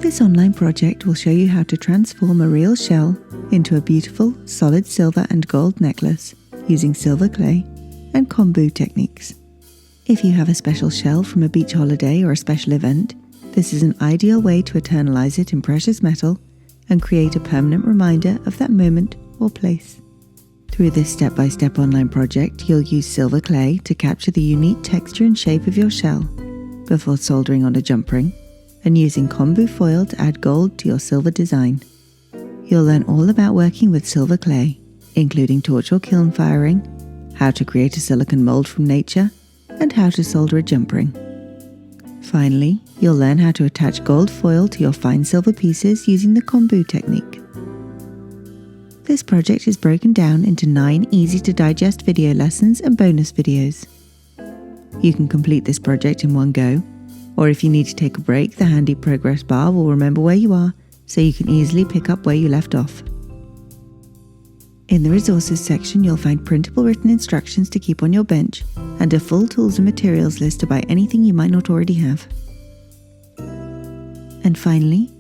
This online project will show you how to transform a real shell into a beautiful, solid silver and gold necklace using silver clay and Keum Boo techniques. If you have a special shell from a beach holiday or a special event, this is an ideal way to eternalize it in precious metal and create a permanent reminder of that moment or place. Through this step-by-step online project, you'll use silver clay to capture the unique texture and shape of your shell before soldering on a jump ring and using Keum Boo foil to add gold to your silver design. You'll learn all about working with silver clay, including torch or kiln firing, how to create a silicone mould from nature, and how to solder a jump ring. Finally, you'll learn how to attach gold foil to your fine silver pieces using the Keum Boo technique. This project is broken down into 9 easy-to-digest video lessons and bonus videos. You can complete this project in one go, or if you need to take a break, the handy progress bar will remember where you are so you can easily pick up where you left off. In the resources section, you'll find printable written instructions to keep on your bench and a full tools and materials list to buy anything you might not already have. And finally,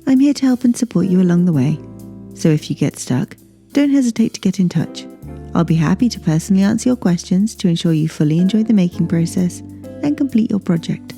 I'm here to help and support you along the way. So if you get stuck, don't hesitate to get in touch. I'll be happy to personally answer your questions to ensure you fully enjoy the making process and complete your project.